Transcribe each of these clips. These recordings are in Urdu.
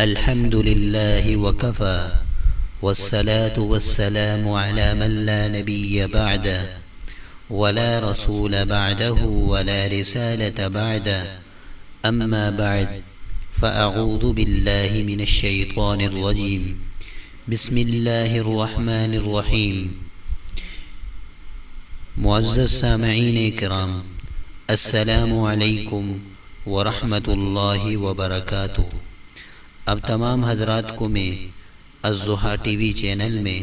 الحمد لله وكفى والصلاة والسلام على من لا نبي بعده ولا رسول بعده ولا رسالة بعده أما بعد فأعوذ بالله من الشيطان الرجيم بسم الله الرحمن الرحیم۔ معزز سامعین کرام، السلام علیکم ورحمۃ اللہ وبرکاتہ۔ اب تمام حضرات کو میں الضحیٰ ٹی وی چینل میں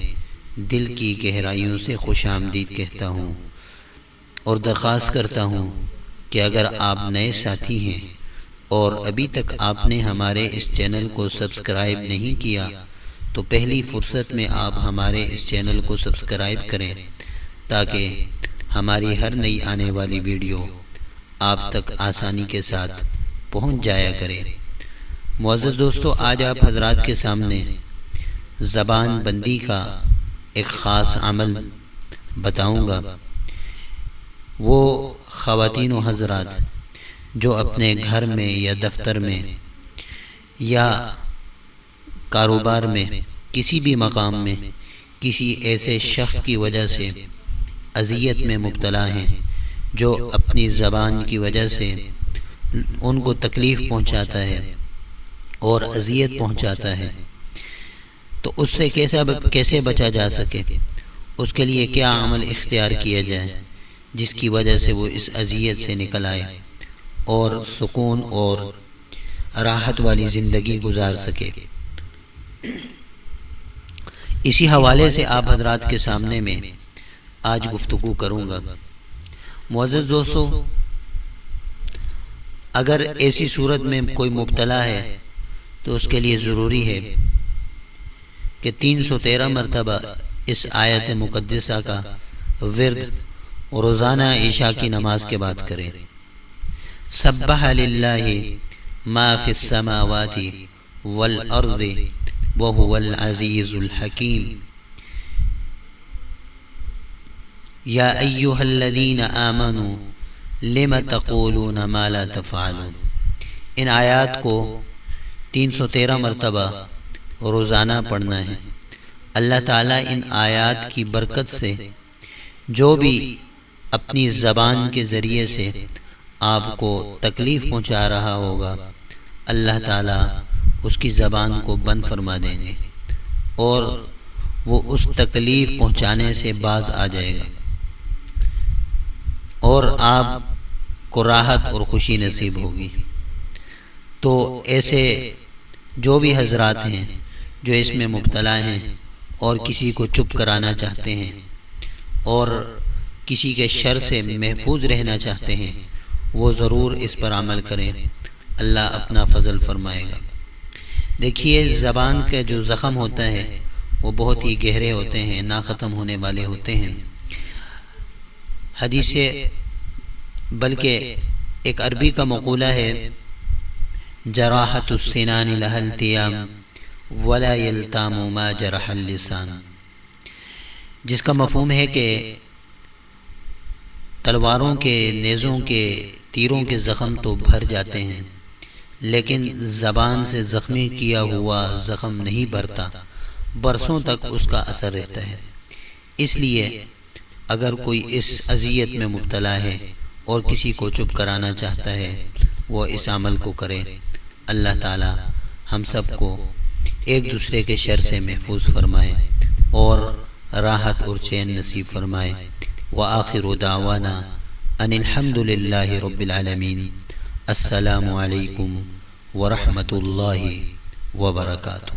دل کی گہرائیوں سے خوش آمدید کہتا ہوں اور درخواست کرتا ہوں کہ اگر آپ نئے ساتھی ہیں اور ابھی تک آپ نے ہمارے اس چینل کو سبسکرائب نہیں کیا تو پہلی فرصت میں آپ ہمارے اس چینل کو سبسکرائب کریں تاکہ ہماری ہر نئی آنے والی ویڈیو آپ تک آسانی کے ساتھ پہنچ جایا کرے۔ معزز دوستو، آج آپ حضرات کے سامنے زبان بندی کا ایک خاص عمل بتاؤں گا۔ وہ خواتین و حضرات جو اپنے گھر میں یا دفتر میں یا کاروبار میں کسی بھی مقام میں کسی ایسے شخص کی وجہ سے اذیت میں مبتلا ہیں جو اپنی زبان کی وجہ سے ان کو تکلیف پہنچاتا ہے اور اذیت پہنچاتا ہے، تو اس سے کیسے بچا جا سکے، اس کے لیے کیا عمل اختیار کیا جائے جس کی وجہ سے وہ اس اذیت سے نکل آئے اور سکون اور راحت والی زندگی گزار سکے۔ اسی حوالے سے آپ حضرات کے سامنے میں آج گفتگو کروں گا۔ معزز دوستو، اگر ایسی صورت میں کوئی مبتلا ہے تو اس کے لیے ضروری ہے کہ 313 مرتبہ اس آیت مقدسہ کا ورد روزانہ عشاء کی نماز کے بعد کرے۔ سبح للہ ما فی السماوات والارض وهو العزیز الحکیم۔ یا ایہا الذین آمنوا لم تقولون ما لا تفعلون۔ ان آیات کو 313 مرتبہ روزانہ پڑھنا ہے۔ اللہ تعالیٰ ان آیات کی برکت سے جو بھی اپنی زبان کے ذریعے سے آپ کو تکلیف پہنچا رہا ہوگا، اللہ تعالیٰ اس کی زبان کو بند فرما دیں گے اور وہ اس تکلیف پہنچانے سے باز آ جائے گا اور آپ کو راحت اور خوشی نصیب ہوگی۔ تو ایسے جو بھی حضرات ہیں جو اس میں مبتلا ہیں اور کسی کو چپ کرانا چاہتے ہیں اور کسی کے شر سے محفوظ رہنا چاہتے ہیں، وہ ضرور اس پر عمل کریں، اللہ اپنا فضل فرمائے گا۔ دیکھیے، زبان کا جو زخم ہوتا ہے وہ بہت ہی گہرے ہوتے ہیں، نہ ختم ہونے والے ہوتے ہیں۔ حدیث بلکہ ایک عربی کا مقولہ ہے، جراحت السنان لها التیام ولا یلتام ما جرح اللسان، جس کا مفہوم ہے کہ تلواروں کے، نیزوں کے، تیروں کے زخم تو بھر جاتے ہیں لیکن زبان سے زخمی کیا ہوا زخم نہیں بھرتا، برسوں تک اس کا اثر رہتا ہے۔ اس لیے اگر کوئی اس اذیت میں مبتلا ہے اور کسی کو چپ کرانا چاہتا ہے، وہ اس عمل کو کرے۔ اللہ تعالی ہم سب کو ایک دوسرے کے شر سے محفوظ فرمائے اور راحت اور چین نصیب فرمائے۔ وآخر دعوانا ان الحمد للہ رب العالمین۔ السلام علیکم ورحمۃ اللہ وبرکاتہ۔